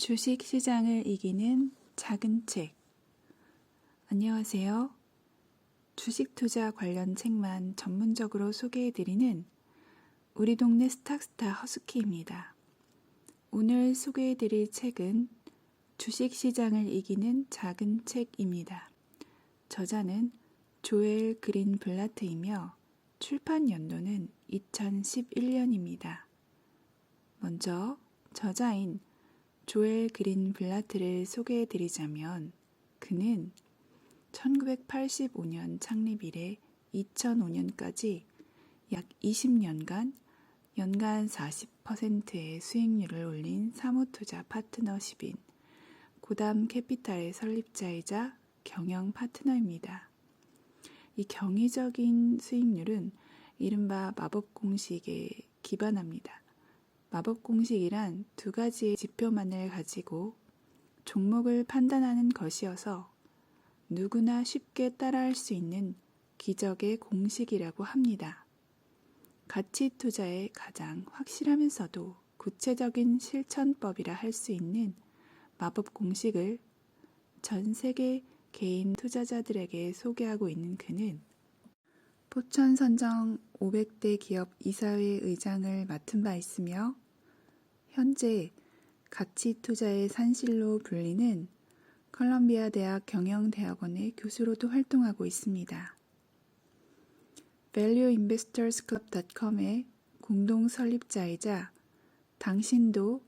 주식 시장을 이기는 작은 책. 안녕하세요. 주식 투자 관련 책만 전문적으로 소개해드리는 우리 동네 스탁스타 허스키입니다. 오늘 소개해드릴 책은 주식 시장을 이기는 작은 책입니다. 저자는 조엘 그린블라트이며 출판 연도는 2011년입니다. 먼저 저자인 조엘 그린블라트를 소개해드리자면 그는 1985년 창립 이래 2005년까지 약 20년간 연간 40%의 수익률을 올린 사모투자 파트너십인 고담 캐피탈의 설립자이자 경영 파트너입니다. 이 경이적인 수익률은 이른바 마법 공식에 기반합니다. 마법 공식이란 두 가지의 지표만을 가지고 종목을 판단하는 것이어서 누구나 쉽게 따라할 수 있는 기적의 공식이라고 합니다. 가치 투자의 가장 확실하면서도 구체적인 실천법이라 할 수 있는 마법 공식을 전 세계 개인 투자자들에게 소개하고 있는 그는 포천 선정 500대 기업 이사회 의장을 맡은 바 있으며 현재 가치 투자의 산실로 불리는 컬럼비아 대학 경영대학원의 교수로도 활동하고 있습니다. valueinvestorsclub.com의 공동 설립자이자 당신도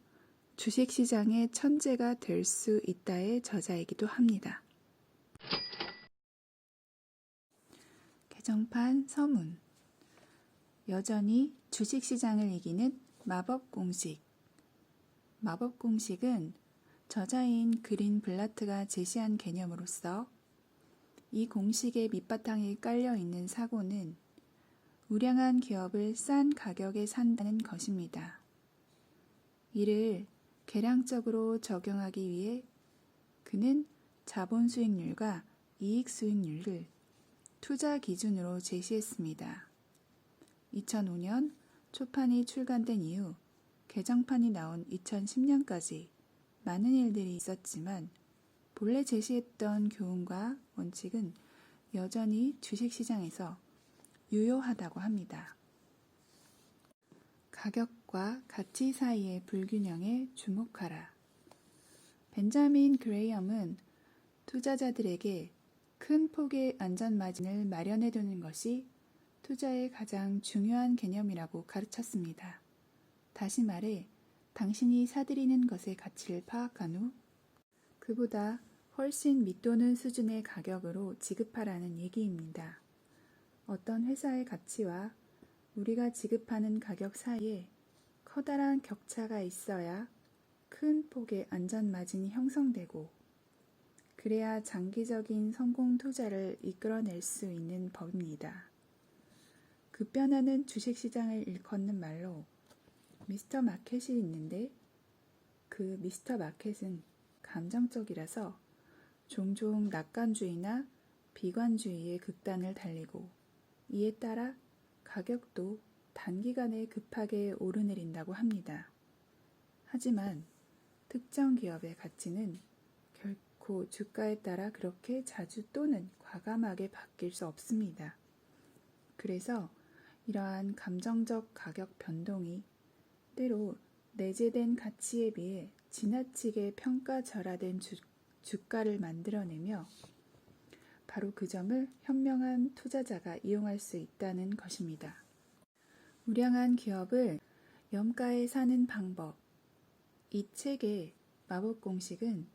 주식시장의 천재가 될 수 있다의 저자이기도 합니다. 개정판 서문. 여전히 주식시장을 이기는 마법 공식. 마법 공식은 저자인 그린블라트가 제시한 개념으로서 이 공식의 밑바탕에 깔려있는 사고는 우량한 기업을 싼 가격에 산다는 것입니다. 이를 계량적으로 적용하기 위해 그는 자본 수익률과 이익 수익률을 투자 기준으로 제시했습니다. 2005년 초판이 출간된 이후 개정판이 나온 2010년까지 많은 일들이 있었지만 본래 제시했던 교훈과 원칙은 여전히 주식시장에서 유효하다고 합니다. 가격과 가치 사이의 불균형에 주목하라. 벤자민 그레이엄은 투자자들에게 큰 폭의 안전 마진을 마련해 두는 것이 투자의 가장 중요한 개념이라고 가르쳤습니다. 다시 말해 당신이 사들이는 것의 가치를 파악한 후 그보다 훨씬 밑도는 수준의 가격으로 지급하라는 얘기입니다. 어떤 회사의 가치와 우리가 지급하는 가격 사이에 커다란 격차가 있어야 큰 폭의 안전 마진이 형성되고 그래야 장기적인 성공 투자를 이끌어낼 수 있는 법입니다. 급변하는 주식시장을 일컫는 말로 미스터 마켓이 있는데 그 미스터 마켓은 감정적이라서 종종 낙관주의나 비관주의의 극단을 달리고 이에 따라 가격도 단기간에 급하게 오르내린다고 합니다. 하지만 특정 기업의 가치는 결코 주가에 따라 그렇게 자주 또는 과감하게 바뀔 수 없습니다. 그래서 이러한 감정적 가격 변동이 때로 내재된 가치에 비해 지나치게 평가절하된 주가를 만들어내며 바로 그 점을 현명한 투자자가 이용할 수 있다는 것입니다. 우량한 기업을 염가에 사는 방법. 이 책의 마법 공식은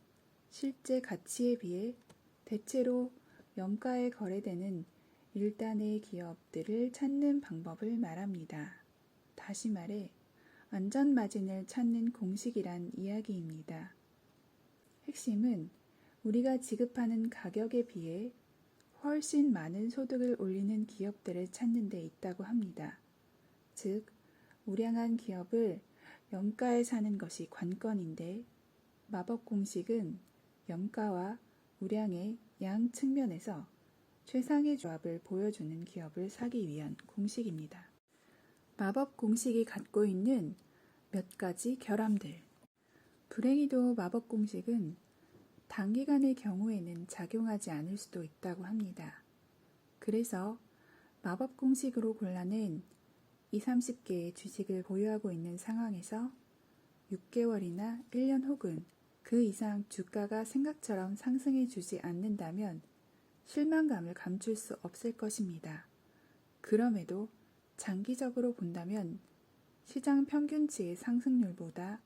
실제 가치에 비해 대체로 염가에 거래되는 일단의 기업들을 찾는 방법을 말합니다. 다시 말해 안전 마진을 찾는 공식이란 이야기입니다. 핵심은 우리가 지급하는 가격에 비해 훨씬 많은 소득을 올리는 기업들을 찾는 데 있다고 합니다. 즉, 우량한 기업을 염가에 사는 것이 관건인데 마법 공식은 염가와 우량의 양 측면에서 최상의 조합을 보여주는 기업을 사기 위한 공식입니다. 마법 공식이 갖고 있는 몇 가지 결함들. 불행히도 마법 공식은 단기간의 경우에는 작용하지 않을 수도 있다고 합니다. 그래서 마법 공식으로 골라낸 20, 30개의 주식을 보유하고 있는 상황에서 6개월이나 1년 혹은 그 이상 주가가 생각처럼 상승해 주지 않는다면 실망감을 감출 수 없을 것입니다. 그럼에도 장기적으로 본다면 시장 평균치의 상승률보다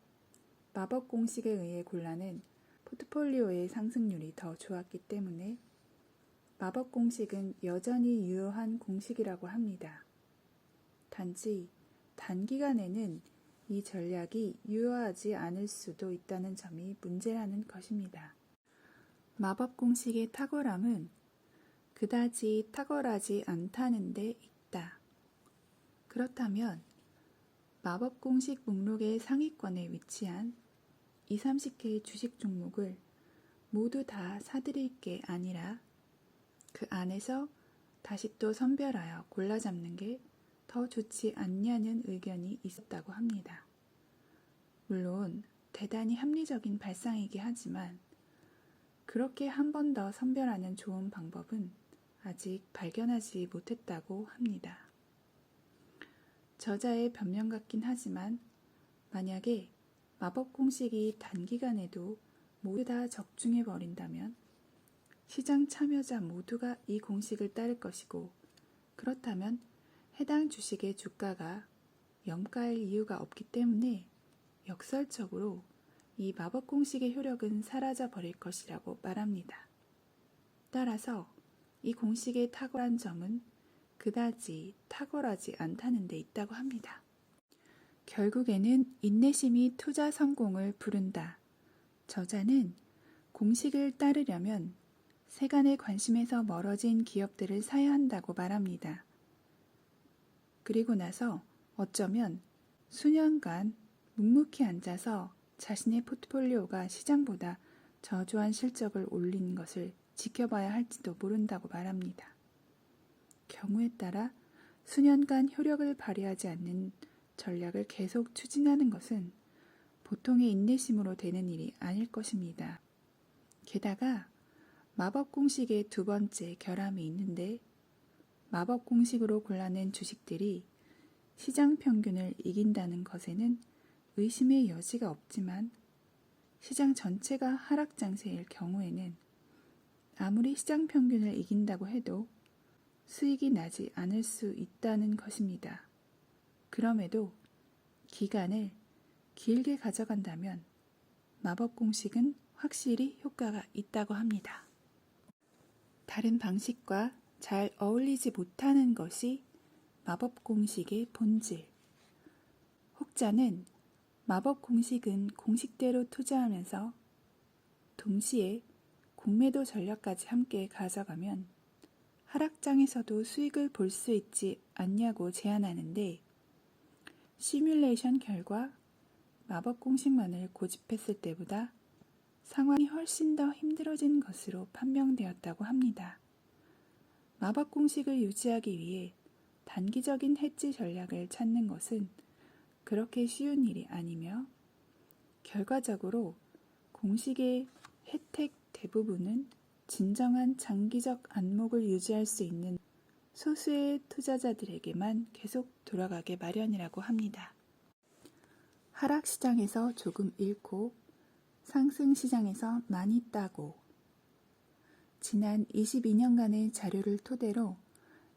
마법 공식에 의해 골라낸 포트폴리오의 상승률이 더 좋았기 때문에 마법 공식은 여전히 유효한 공식이라고 합니다. 단지 단기간에는 이 전략이 유효하지 않을 수도 있다는 점이 문제라는 것입니다. 마법 공식의 탁월함은 그다지 탁월하지 않다는 데 있다. 그렇다면 마법 공식 목록의 상위권에 위치한 20, 30개의 주식 종목을 모두 다 사들일 게 아니라 그 안에서 다시 또 선별하여 골라 잡는 게 더 좋지 않냐는 의견이 있었다고 합니다. 물론 대단히 합리적인 발상이긴 하지만 그렇게 한 번 더 선별하는 좋은 방법은 아직 발견하지 못했다고 합니다. 저자의 변명 같긴 하지만 만약에 마법 공식이 단기간에도 모두 다 적중해 버린다면 시장 참여자 모두가 이 공식을 따를 것이고 그렇다면 해당 주식의 주가가 염가할 이유가 없기 때문에 역설적으로 이 마법 공식의 효력은 사라져 버릴 것이라고 말합니다. 따라서 이 공식의 탁월한 점은 그다지 탁월하지 않다는 데 있다고 합니다. 결국에는 인내심이 투자 성공을 부른다. 저자는 공식을 따르려면 세간의 관심에서 멀어진 기업들을 사야 한다고 말합니다. 그리고 나서 어쩌면 수년간 묵묵히 앉아서 자신의 포트폴리오가 시장보다 저조한 실적을 올린 것을 지켜봐야 할지도 모른다고 말합니다. 경우에 따라 수년간 효력을 발휘하지 않는 전략을 계속 추진하는 것은 보통의 인내심으로 되는 일이 아닐 것입니다. 게다가 마법 공식의 두 번째 결함이 있는데 마법 공식으로 골라낸 주식들이 시장 평균을 이긴다는 것에는 의심의 여지가 없지만 시장 전체가 하락 장세일 경우에는 아무리 시장 평균을 이긴다고 해도 수익이 나지 않을 수 있다는 것입니다. 그럼에도 기간을 길게 가져간다면 마법 공식은 확실히 효과가 있다고 합니다. 다른 방식과 잘 어울리지 못하는 것이 마법 공식의 본질. 혹자는 마법 공식은 공식대로 투자하면서 동시에 공매도 전략까지 함께 가져가면 하락장에서도 수익을 볼 수 있지 않냐고 제안하는데 시뮬레이션 결과 마법 공식만을 고집했을 때보다 상황이 훨씬 더 힘들어진 것으로 판명되었다고 합니다. 마법 공식을 유지하기 위해 단기적인 해지 전략을 찾는 것은 그렇게 쉬운 일이 아니며 결과적으로 공식의 혜택 대부분은 진정한 장기적 안목을 유지할 수 있는 소수의 투자자들에게만 계속 돌아가게 마련이라고 합니다. 하락시장에서 조금 잃고 상승시장에서 많이 따고 지난 22년간의 자료를 토대로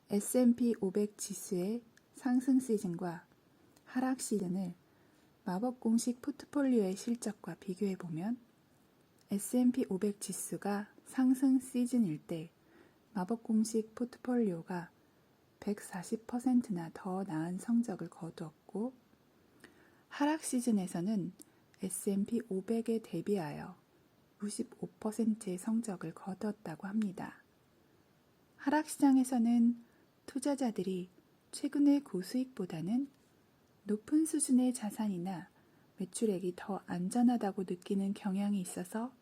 S&P 500 지수의 상승 시즌과 하락 시즌을 마법 공식 포트폴리오의 실적과 비교해보면 S&P 500 지수가 상승 시즌일 때 마법 공식 포트폴리오가 140%나 더 나은 성적을 거두었고 하락 시즌에서는 S&P 500에 대비하여 95%의 성적을 거두었다고 합니다. 하락시장에서는 투자자들이 최근의 고수익보다는 높은 수준의 자산이나 매출액이 더 안전하다고 느끼는 경향이 있어서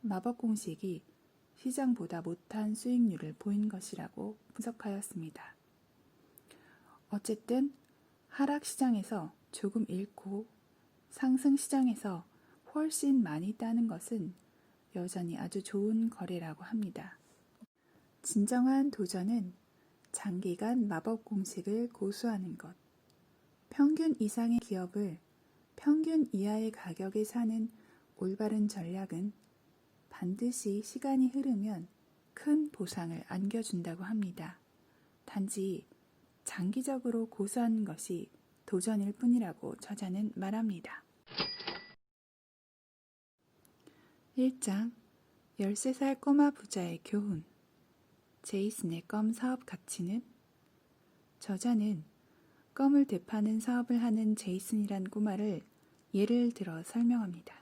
마법 공식이 시장보다 못한 수익률을 보인 것이라고 분석하였습니다. 어쨌든 하락시장에서 조금 잃고 상승시장에서 훨씬 많이 따는 것은 여전히 아주 좋은 거래라고 합니다. 진정한 도전은 장기간 마법 공식을 고수하는 것. 평균 이상의 기업을 평균 이하의 가격에 사는 올바른 전략은 반드시 시간이 흐르면 큰 보상을 안겨준다고 합니다. 단지 장기적으로 고수하는 것이 도전일 뿐이라고 저자는 말합니다. 1장 13살 꼬마 부자의 교훈. 제이슨의 껌 사업 가치는? 저자는 껌을 되파는 사업을 하는 제이슨이란 꼬마를 예를 들어 설명합니다.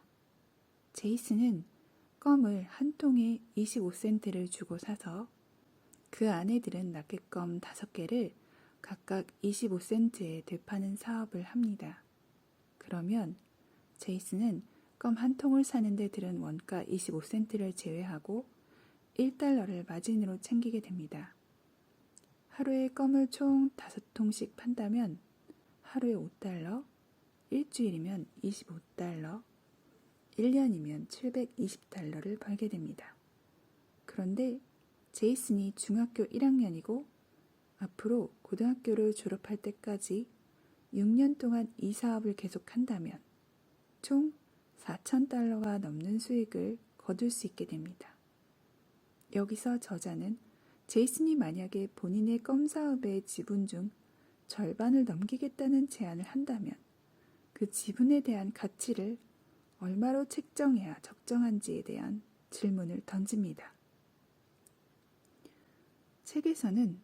제이슨은 껌을 한 통에 25센트를 주고 사서 그 안에 들은 락켓껌 5개를 각각 25센트에 되파는 사업을 합니다. 그러면 제이슨은 껌 한 통을 사는데 들은 원가 25센트를 제외하고 1달러를 마진으로 챙기게 됩니다. 하루에 껌을 총 5통씩 판다면 하루에 5달러, 일주일이면 25달러, 1년이면 720달러를 벌게 됩니다. 그런데 제이슨이 중학교 1학년이고 앞으로 고등학교를 졸업할 때까지 6년 동안 이 사업을 계속한다면 총 4,000달러가 넘는 수익을 거둘 수 있게 됩니다. 여기서 저자는 제이슨이 만약에 본인의 껌 사업의 지분 중 절반을 넘기겠다는 제안을 한다면 그 지분에 대한 가치를 얼마로 책정해야 적정한지에 대한 질문을 던집니다. 책에서는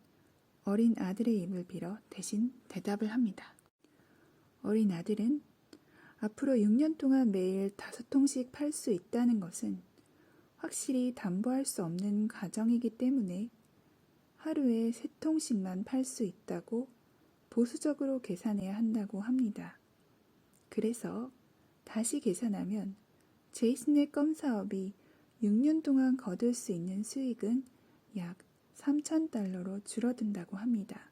어린 아들의 입을 빌어 대신 대답을 합니다. 어린 아들은 앞으로 6년 동안 매일 5통씩 팔 수 있다는 것은 확실히 담보할 수 없는 가정이기 때문에 하루에 3통씩만 팔 수 있다고 보수적으로 계산해야 한다고 합니다. 그래서 다시 계산하면 제이슨의 껌 사업이 6년 동안 거둘 수 있는 수익은 약 3,000달러로 줄어든다고 합니다.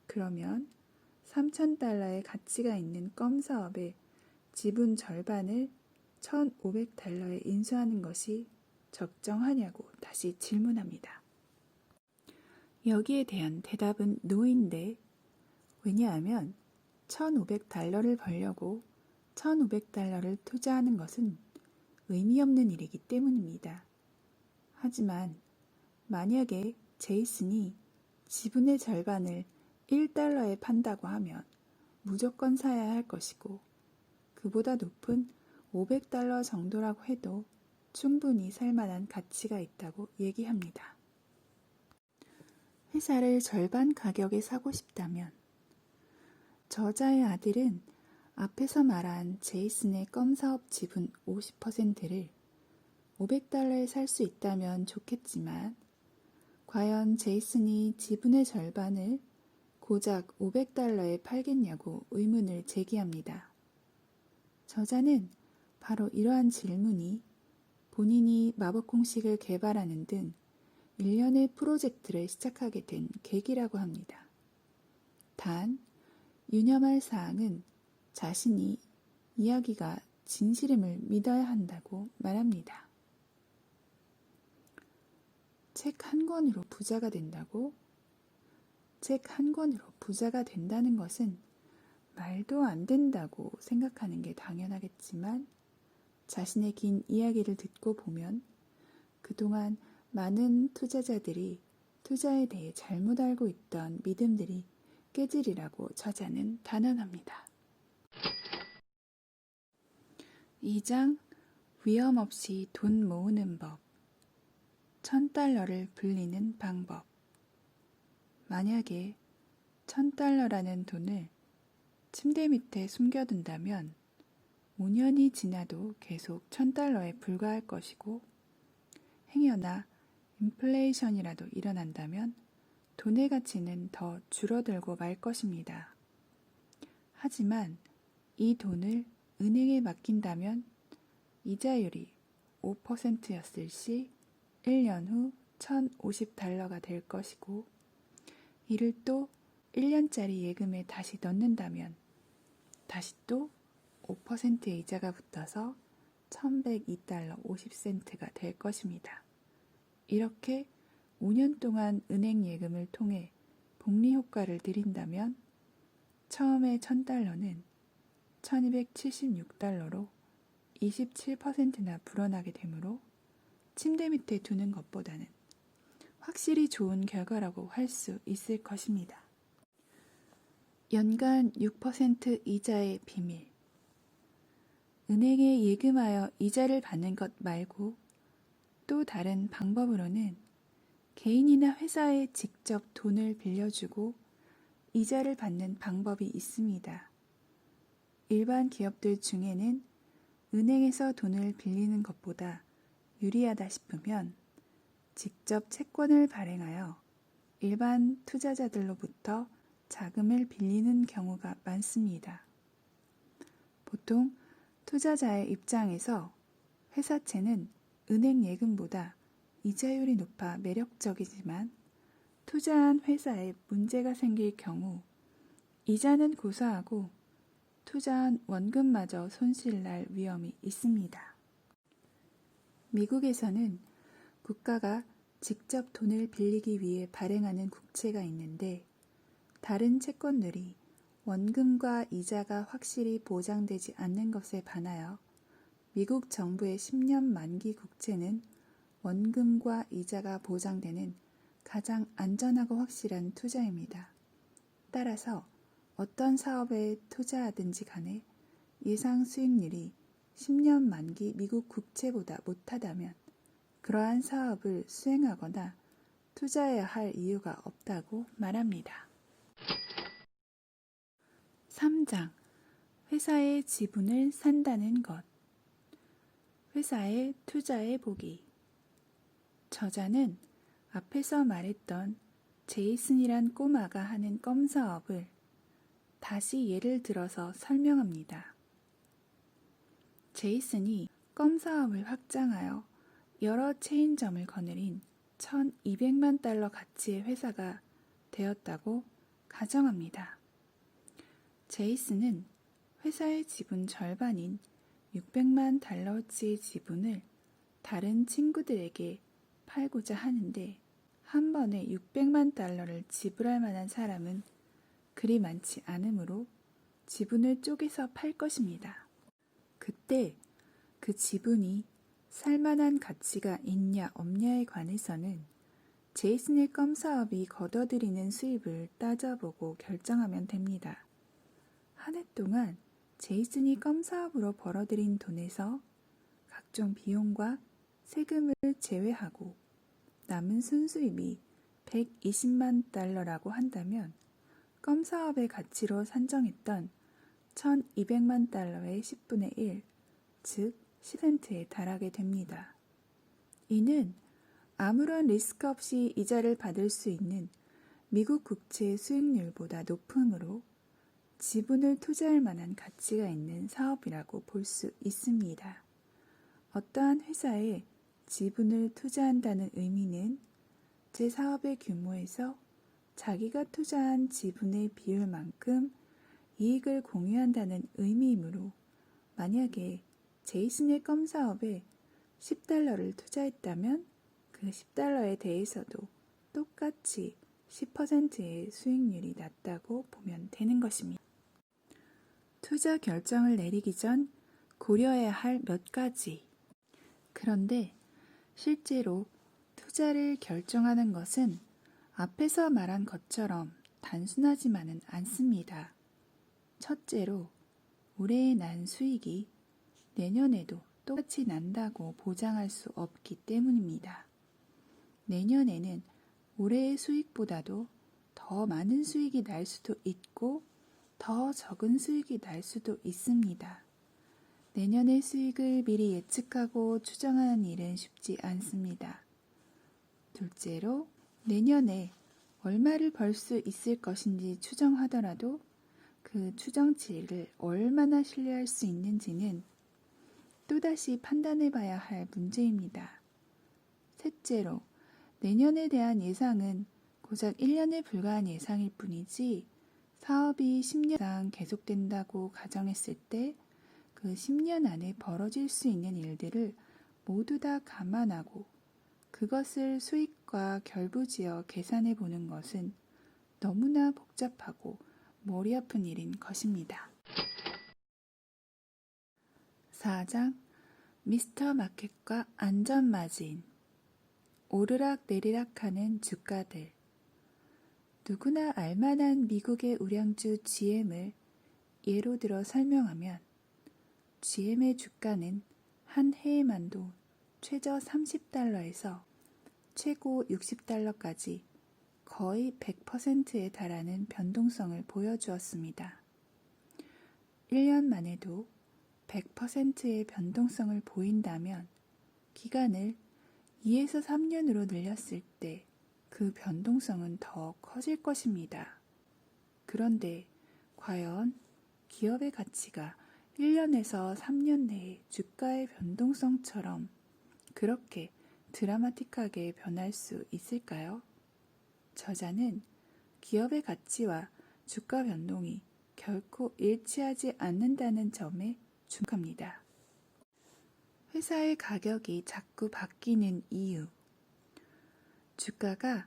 그러면 3,000달러의 가치가 있는 껌 사업의 지분 절반을 1,500달러에 인수하는 것이 적정하냐고 다시 질문합니다. 여기에 대한 대답은 노인데, 왜냐하면 1,500달러를 벌려고 1,500달러를 투자하는 것은 의미 없는 일이기 때문입니다. 하지만 만약에 제이슨이 지분의 절반을 1달러에 판다고 하면 무조건 사야 할 것이고 그보다 높은 500달러 정도라고 해도 충분히 살만한 가치가 있다고 얘기합니다. 회사를 절반 가격에 사고 싶다면 저자의 아들은 앞에서 말한 제이슨의 껌 사업 지분 50%를 500달러에 살 수 있다면 좋겠지만 과연 제이슨이 지분의 절반을 고작 500달러에 팔겠냐고 의문을 제기합니다. 저자는 바로 이러한 질문이 본인이 마법 공식을 개발하는 등 일련의 프로젝트를 시작하게 된 계기라고 합니다. 단, 유념할 사항은 자신이 이야기가 진실임을 믿어야 한다고 말합니다. 책 한 권으로 부자가 된다고? 책 한 권으로 부자가 된다는 것은 말도 안 된다고 생각하는 게 당연하겠지만 자신의 긴 이야기를 듣고 보면 그동안 많은 투자자들이 투자에 대해 잘못 알고 있던 믿음들이 깨지리라고 저자는 단언합니다. 2장 위험 없이 돈 모으는 법. 1,000달러를 불리는 방법. 만약에 1,000달러라는 돈을 침대 밑에 숨겨둔다면 5년이 지나도 계속 1,000달러에 불과할 것이고 행여나 인플레이션이라도 일어난다면 돈의 가치는 더 줄어들고 말 것입니다. 하지만 이 돈을 은행에 맡긴다면 이자율이 5%였을 시 1년 후 1,050달러가 될 것이고 이를 또 1년짜리 예금에 다시 넣는다면 다시 또 5%의 이자가 붙어서 $1,102 50센트가 될 것입니다. 이렇게 5년 동안 은행 예금을 통해 복리 효과를 드린다면 처음에 $1,000는 $1,276로 27%나 불어나게 되므로 침대 밑에 두는 것보다는 확실히 좋은 결과라고 할 수 있을 것입니다. 연간 6% 이자의 비밀. 은행에 예금하여 이자를 받는 것 말고 또 다른 방법으로는 개인이나 회사에 직접 돈을 빌려주고 이자를 받는 방법이 있습니다. 일반 기업들 중에는 은행에서 돈을 빌리는 것보다 유리하다 싶으면 직접 채권을 발행하여 일반 투자자들로부터 자금을 빌리는 경우가 많습니다. 보통 투자자의 입장에서 회사채는 은행 예금보다 이자율이 높아 매력적이지만 투자한 회사에 문제가 생길 경우 이자는 고사하고 투자한 원금마저 손실날 위험이 있습니다. 미국에서는 국가가 직접 돈을 빌리기 위해 발행하는 국채가 있는데 다른 채권들이 원금과 이자가 확실히 보장되지 않는 것에 반하여 미국 정부의 10년 만기 국채는 원금과 이자가 보장되는 가장 안전하고 확실한 투자입니다. 따라서 어떤 사업에 투자하든지 간에 예상 수익률이 10년 만기 미국 국채보다 못하다면 그러한 사업을 수행하거나 투자해야 할 이유가 없다고 말합니다. 3장. 회사의 지분을 산다는 것. 회사의 투자의 보기. 저자는 앞에서 말했던 제이슨이란 꼬마가 하는 껌 사업을 다시 예를 들어서 설명합니다. 제이슨이 껌 사업을 확장하여 여러 체인점을 거느린 $1,200만 가치의 회사가 되었다고 가정합니다. 제이슨은 회사의 지분 절반인 $600만 지분을 다른 친구들에게 팔고자 하는데 한 번에 $600만 지불할 만한 사람은 그리 많지 않으므로 지분을 쪼개서 팔 것입니다. 그때 그 지분이 살만한 가치가 있냐 없냐에 관해서는 제이슨의 껌 사업이 거둬들이는 수입을 따져보고 결정하면 됩니다. 한 해 동안 제이슨이 껌 사업으로 벌어들인 돈에서 각종 비용과 세금을 제외하고 남은 순수입이 $120만 한다면 껌 사업의 가치로 산정했던 $1,200만 의 10분의 1, 즉 10센트에 달하게 됩니다. 이는 아무런 리스크 없이 이자를 받을 수 있는 미국 국채 수익률보다 높으므로 지분을 투자할 만한 가치가 있는 사업이라고 볼 수 있습니다. 어떠한 회사에 지분을 투자한다는 의미는 제 사업의 규모에서 자기가 투자한 지분의 비율만큼 이익을 공유한다는 의미이므로 만약에 제이슨의 껌 사업에 $10를 투자했다면 그 $10에 대해서도 똑같이 10%의 수익률이 났다고 보면 되는 것입니다. 투자 결정을 내리기 전 고려해야 할 몇 가지. 그런데 실제로 투자를 결정하는 것은 앞에서 말한 것처럼 단순하지만은 않습니다. 첫째로 올해 난 수익이 내년에도 똑같이 난다고 보장할 수 없기 때문입니다. 내년에는 올해의 수익보다도 더 많은 수익이 날 수도 있고 더 적은 수익이 날 수도 있습니다. 내년의 수익을 미리 예측하고 추정하는 일은 쉽지 않습니다. 둘째로 내년에 얼마를 벌 수 있을 것인지 추정하더라도 그 추정치를 얼마나 신뢰할 수 있는지는 또다시 판단해 봐야 할 문제입니다. 셋째로 내년에 대한 예상은 고작 1년에 불과한 예상일 뿐이지 사업이 10년 이상 계속된다고 가정했을 때 그 10년 안에 벌어질 수 있는 일들을 모두 다 감안하고 그것을 수익과 결부지어 계산해 보는 것은 너무나 복잡하고 머리 아픈 일인 것입니다. 4장 미스터 마켓과 안전마진. 오르락 내리락하는 주가들. 누구나 알만한 미국의 우량주 GM을 예로 들어 설명하면 GM의 주가는 한 해에만도 최저 30달러에서 최고 60달러까지 거의 100%에 달하는 변동성을 보여주었습니다. 1년 만에도 100%의 변동성을 보인다면 기간을 2에서 3년으로 늘렸을 때 그 변동성은 더 커질 것입니다. 그런데 과연 기업의 가치가 1년에서 3년 내에 주가의 변동성처럼 그렇게 드라마틱하게 변할 수 있을까요? 저자는 기업의 가치와 주가 변동이 결코 일치하지 않는다는 점에 주목합니다. 회사의 가격이 자꾸 바뀌는 이유. 주가가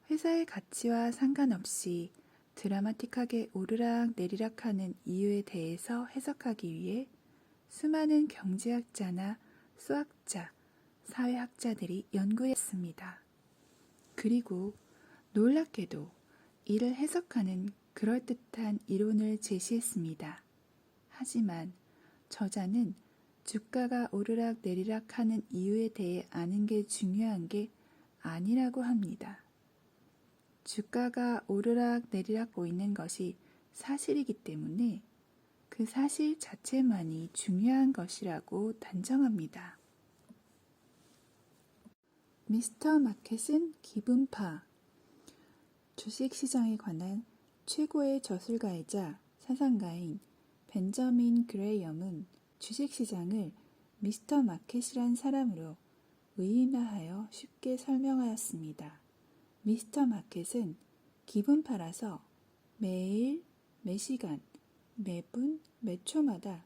회사의 가치와 상관없이 드라마틱하게 오르락 내리락하는 이유에 대해서 해석하기 위해 수많은 경제학자나 수학자, 사회학자들이 연구했습니다. 그리고 놀랍게도 이를 해석하는 그럴듯한 이론을 제시했습니다. 하지만 저자는 주가가 오르락 내리락 하는 이유에 대해 아는 게 중요한 게 아니라고 합니다. 주가가 오르락 내리락 보이는 것이 사실이기 때문에 그 사실 자체만이 중요한 것이라고 단정합니다. 미스터 마켓은 기분파. 주식시장에 관한 최고의 저술가이자 사상가인 벤저민 그레이엄은 주식시장을 미스터 마켓이란 사람으로 의인화하여 쉽게 설명하였습니다. 미스터 마켓은 기분파라서 매일, 매시간, 매분, 매초마다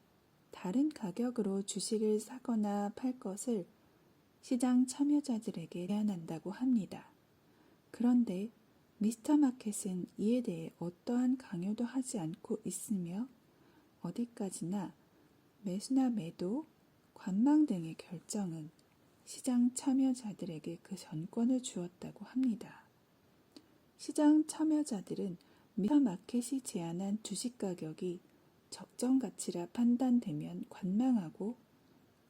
다른 가격으로 주식을 사거나 팔 것을 시장 참여자들에게 제안한다고 합니다. 그런데 미스터 마켓은 이에 대해 어떠한 강요도 하지 않고 있으며 어디까지나 매수나 매도, 관망 등의 결정은 시장 참여자들에게 그 전권을 주었다고 합니다. 시장 참여자들은 미스터 마켓이 제안한 주식 가격이 적정 가치라 판단되면 관망하고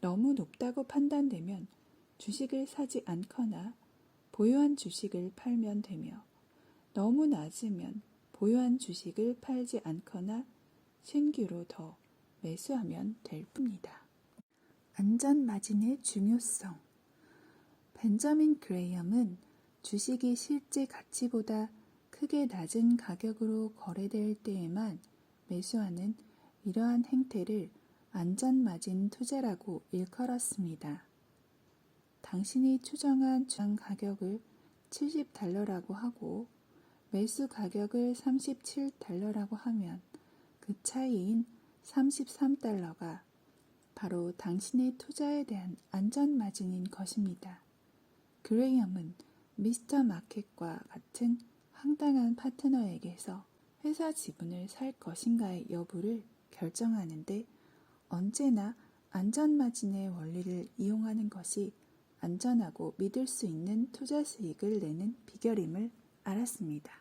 너무 높다고 판단되면 주식을 사지 않거나 보유한 주식을 팔면 되며 너무 낮으면 보유한 주식을 팔지 않거나 신규로 더 매수하면 될 뿐이다. 안전마진의 중요성. 벤저민 그레이엄은 주식이 실제 가치보다 크게 낮은 가격으로 거래될 때에만 매수하는 이러한 행태를 안전마진 투자라고 일컬었습니다. 당신이 추정한 주당 가격을 70달러라고 하고 매수 가격을 37달러라고 하면 그 차이인 33달러가 바로 당신의 투자에 대한 안전마진인 것입니다. 그레이엄은 미스터 마켓과 같은 황당한 파트너에게서 회사 지분을 살 것인가의 여부를 결정하는데 언제나 안전마진의 원리를 이용하는 것이 안전하고 믿을 수 있는 투자 수익을 내는 비결임을 알았습니다.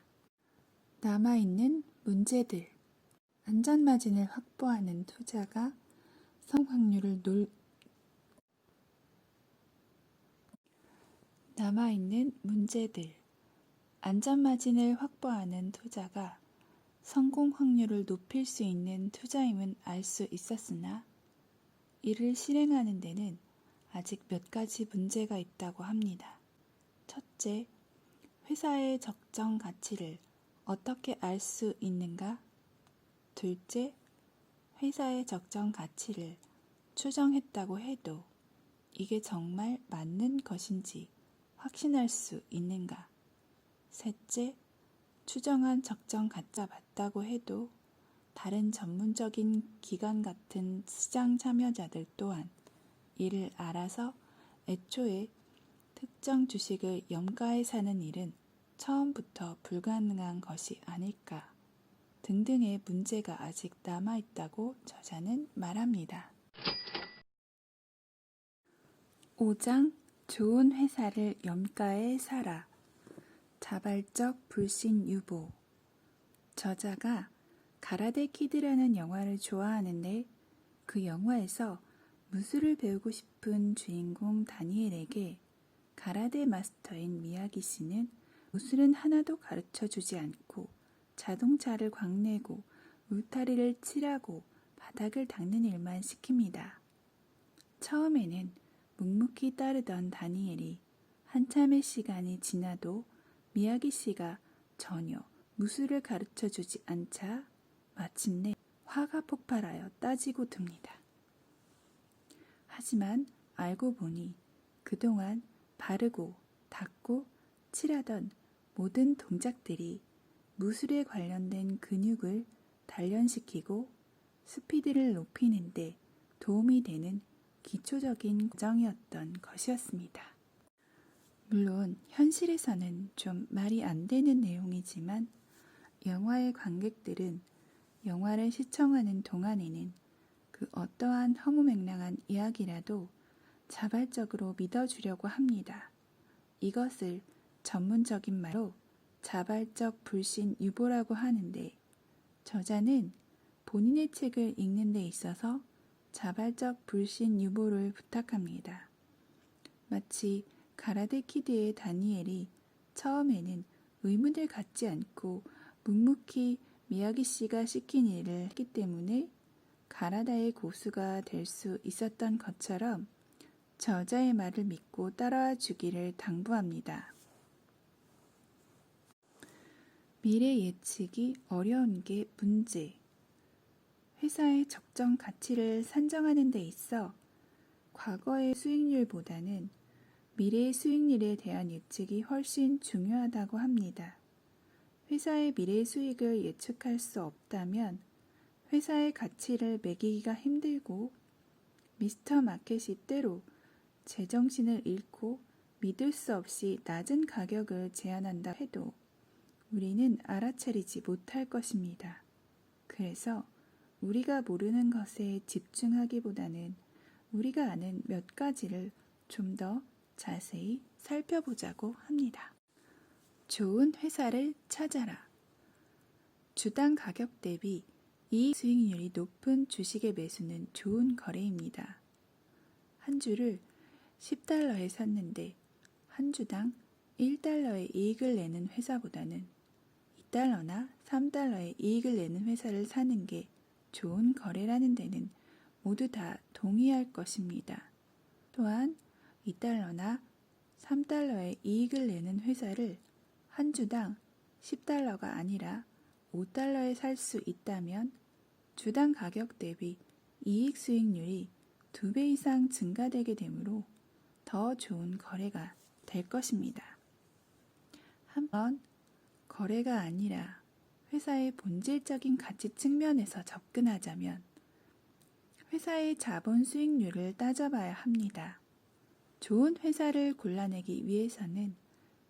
남아있는 문제들. 안전마진을 확보하는 투자가 성공 확률을 남아있는 문제들. 안전마진을 확보하는 투자가 성공 확률을 높일 수 있는 투자임은 알 수 있었으나 이를 실행하는 데는 아직 몇 가지 문제가 있다고 합니다. 첫째, 회사의 적정 가치를 어떻게 알 수 있는가? 둘째, 회사의 적정 가치를 추정했다고 해도 이게 정말 맞는 것인지 확신할 수 있는가? 셋째, 추정한 적정 가치가 맞다고 해도 다른 전문적인 기관 같은 시장 참여자들 또한 이를 알아서 애초에 특정 주식을 염가해 사는 일은 처음부터 불가능한 것이 아닐까 등등의 문제가 아직 남아있다고 저자는 말합니다. 5장 좋은 회사를 염가해 사라. 자발적 불신 유보. 저자가 가라데 키드라는 영화를 좋아하는데 그 영화에서 무술을 배우고 싶은 주인공 다니엘에게 가라데 마스터인 미야기 씨는 무술은 하나도 가르쳐 주지 않고 자동차를 광내고 울타리를 칠하고 바닥을 닦는 일만 시킵니다. 처음에는 묵묵히 따르던 다니엘이 한참의 시간이 지나도 미야기 씨가 전혀 무술을 가르쳐 주지 않자 마침내 화가 폭발하여 따지고 듭니다. 하지만 알고 보니 그동안 바르고 닦고 칠하던 모든 동작들이 무술에 관련된 근육을 단련시키고 스피드를 높이는 데 도움이 되는 기초적인 과정이었던 것이었습니다. 물론 현실에서는 좀 말이 안 되는 내용이지만 영화의 관객들은 영화를 시청하는 동안에는 그 어떠한 허무맹랑한 이야기라도 자발적으로 믿어주려고 합니다. 이것을 전문적인 말로 자발적 불신 유보라고 하는데 저자는 본인의 책을 읽는 데 있어서 자발적 불신 유보를 부탁합니다. 마치 가라데 키드의 다니엘이 처음에는 의문을 갖지 않고 묵묵히 미야기 씨가 시킨 일을 했기 때문에 가라다의 고수가 될 수 있었던 것처럼 저자의 말을 믿고 따라와 주기를 당부합니다. 미래 예측이 어려운 게 문제. 회사의 적정 가치를 산정하는 데 있어 과거의 수익률보다는 미래의 수익률에 대한 예측이 훨씬 중요하다고 합니다. 회사의 미래 수익을 예측할 수 없다면 회사의 가치를 매기기가 힘들고 미스터 마켓이 때로 제정신을 잃고 믿을 수 없이 낮은 가격을 제안한다 해도 우리는 알아차리지 못할 것입니다. 그래서 우리가 모르는 것에 집중하기보다는 우리가 아는 몇 가지를 좀 더 자세히 살펴보자고 합니다. 좋은 회사를 찾아라. 주당 가격 대비 이익 수익률이 높은 주식의 매수는 좋은 거래입니다. 한 주를 10달러에 샀는데 한 주당 1달러의 이익을 내는 회사보다는 2달러나 3달러의 이익을 내는 회사를 사는 게 좋은 거래라는 데는 모두 다 동의할 것입니다. 또한 2달러나 3달러의 이익을 내는 회사를 한 주당 10달러가 아니라 5달러에 살 수 있다면 주당 가격 대비 이익 수익률이 2배 이상 증가되게 되므로 더 좋은 거래가 될 것입니다. 한번 거래가 아니라 회사의 본질적인 가치 측면에서 접근하자면 회사의 자본 수익률을 따져봐야 합니다. 좋은 회사를 골라내기 위해서는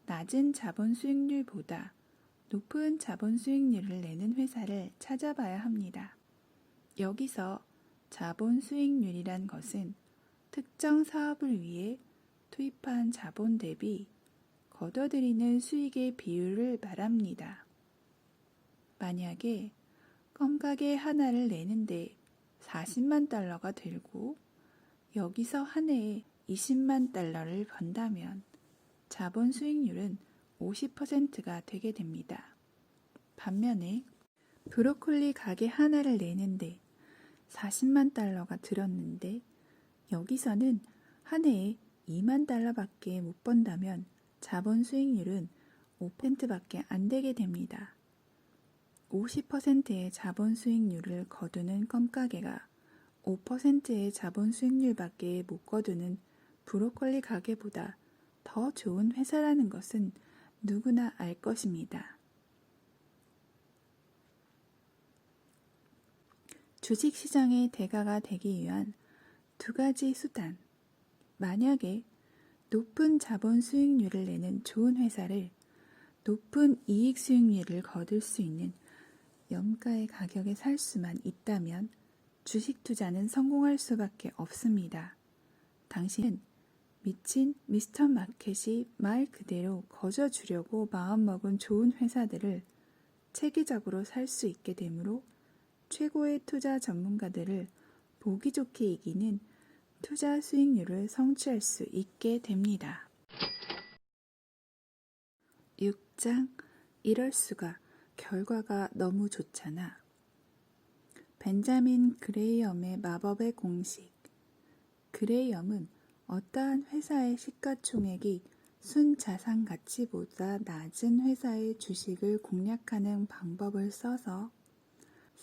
낮은 자본 수익률보다 높은 자본 수익률을 내는 회사를 찾아봐야 합니다. 여기서 자본 수익률이란 것은 특정 사업을 위해 투입한 자본 대비 거둬들이는 수익의 비율을 말합니다. 만약에 껌가게 하나를 내는데 40만 달러가 들고 여기서 한 해에 20만 달러를 번다면 자본 수익률은 50%가 되게 됩니다. 반면에 브로콜리 가게 하나를 내는데 40만 달러가 들었는데 여기서는 한 해에 2만 달러밖에 못 번다면 자본 수익률은 5%밖에 안 되게 됩니다. 50%의 자본 수익률을 거두는 껌가게가 5%의 자본 수익률밖에 못 거두는 브로콜리 가게보다 더 좋은 회사라는 것은 누구나 알 것입니다. 주식시장의 대가가 되기 위한 두 가지 수단. 만약에 높은 자본 수익률을 내는 좋은 회사를 높은 이익 수익률을 거둘 수 있는 염가의 가격에 살 수만 있다면 주식 투자는 성공할 수밖에 없습니다. 당신은 미친 미스터 마켓이 말 그대로 거저주려고 마음먹은 좋은 회사들을 체계적으로 살 수 있게 되므로 최고의 투자 전문가들을 보기 좋게 이기는 투자 수익률을 성취할 수 있게 됩니다. 6장 이럴 수가 결과가 너무 좋잖아. 벤자민 그레이엄의 마법의 공식. 그레이엄은 어떠한 회사의 시가총액이 순자산 가치보다 낮은 회사의 주식을 공략하는 방법을 써서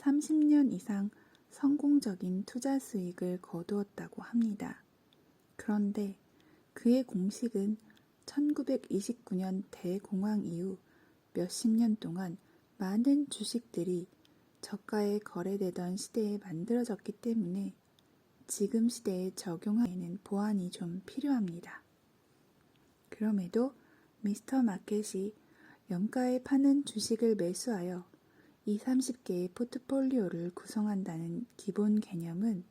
30년 이상 성공적인 투자 수익을 거두었다고 합니다. 그런데 그의 공식은 1929년 대공황 이후 몇십 년 동안 많은 주식들이 저가에 거래되던 시대에 만들어졌기 때문에 지금 시대에 적용하기에는 보완이 좀 필요합니다. 그럼에도 미스터 마켓이 염가에 파는 주식을 매수하여 20, 30개의 포트폴리오를 구성한다는 기본 개념은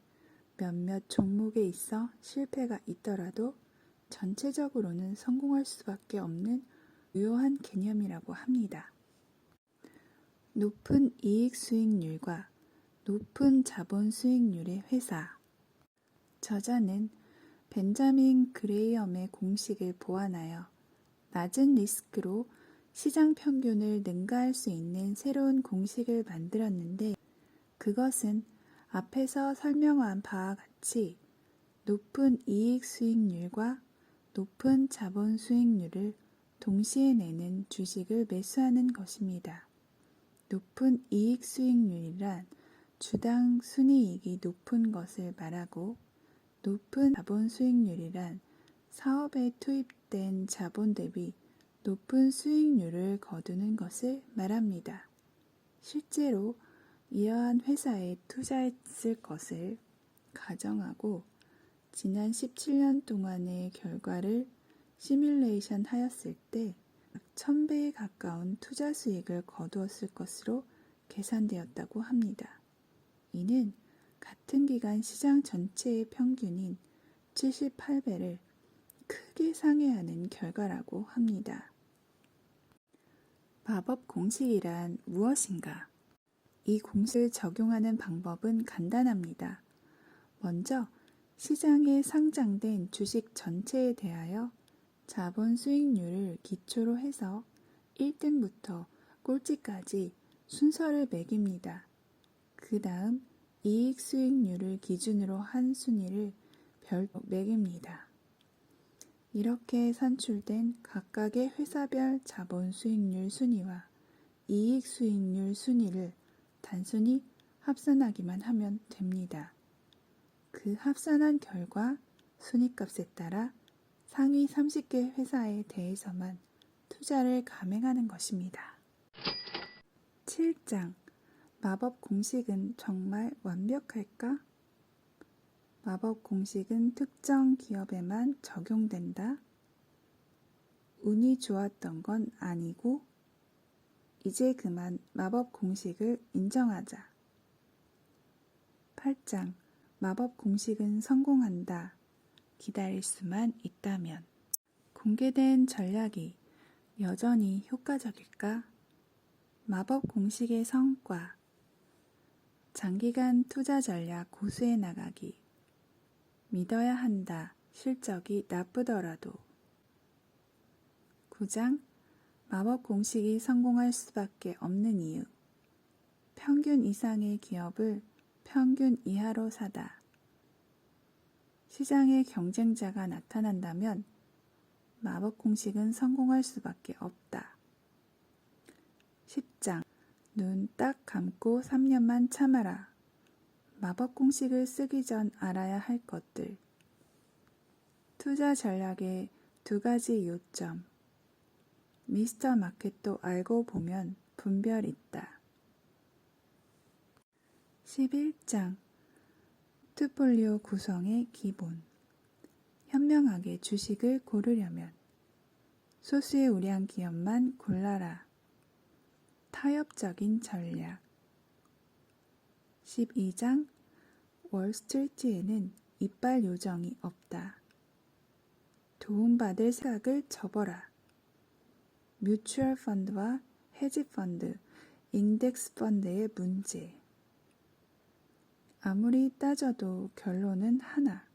몇몇 종목에 있어 실패가 있더라도 전체적으로는 성공할 수밖에 없는 유효한 개념이라고 합니다. 높은 이익 수익률과 높은 자본 수익률의 회사. 저자는 벤자민 그레이엄의 공식을 보완하여 낮은 리스크로 시장 평균을 능가할 수 있는 새로운 공식을 만들었는데 그것은 앞에서 설명한 바와 같이 높은 이익 수익률과 높은 자본 수익률을 동시에 내는 주식을 매수하는 것입니다. 높은 이익 수익률이란 주당 순이익이 높은 것을 말하고 높은 자본 수익률이란 사업에 투입된 자본 대비 높은 수익률을 거두는 것을 말합니다. 실제로 이러한 회사에 투자했을 것을 가정하고 지난 17년 동안의 결과를 시뮬레이션 하였을 때 1000배에 가까운 투자 수익을 거두었을 것으로 계산되었다고 합니다. 이는 같은 기간 시장 전체의 평균인 78배를 크게 상회하는 결과라고 합니다. 마법 공식이란 무엇인가? 이 공식을 적용하는 방법은 간단합니다. 먼저 시장에 상장된 주식 전체에 대하여 자본 수익률을 기초로 해서 1등부터 꼴찌까지 순서를 매깁니다. 그 다음 이익 수익률을 기준으로 한 순위를 별도 매깁니다. 이렇게 산출된 각각의 회사별 자본 수익률 순위와 이익 수익률 순위를 단순히 합산하기만 하면 됩니다. 그 합산한 결과 순위값에 따라 상위 30개 회사에 대해서만 투자를 감행하는 것입니다. 7장 마법 공식은 정말 완벽할까? 마법 공식은 특정 기업에만 적용된다. 운이 좋았던 건 아니고 이제 그만 마법 공식을 인정하자. 8장 마법 공식은 성공한다. 기다릴 수만 있다면. 공개된 전략이 여전히 효과적일까? 마법 공식의 성과. 장기간 투자 전략 고수해 나가기. 믿어야 한다. 실적이 나쁘더라도. 9장 마법 공식이 성공할 수밖에 없는 이유. 평균 이상의 기업을 평균 이하로 사다. 시장에 경쟁자가 나타난다면 마법 공식은 성공할 수밖에 없다. 10장 눈 딱 감고 3년만 참아라. 마법 공식을 쓰기 전 알아야 할 것들. 투자 전략의 두 가지 요점. 미스터 마켓도 알고 보면 분별 있다. 11장 포트폴리오 구성의 기본. 현명하게 주식을 고르려면 소수의 우량 기업만 골라라. 타협적인 전략. 12장 월스트리트에는 이빨 요정이 없다. 도움받을 생각을 접어라. 뮤추얼 펀드와 헤지 펀드, 인덱스 펀드의 문제. 아무리 따져도 결론은 하나.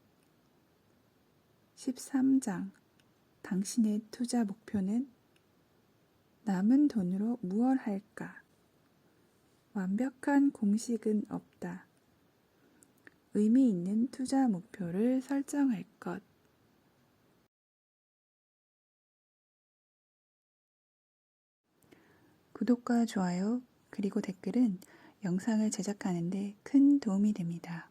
13장 당신의 투자 목표는 남은 돈으로 무얼 할까? 완벽한 공식은 없다. 의미 있는 투자 목표를 설정할 것. 구독과 좋아요, 그리고 댓글은 영상을 제작하는 데 큰 도움이 됩니다.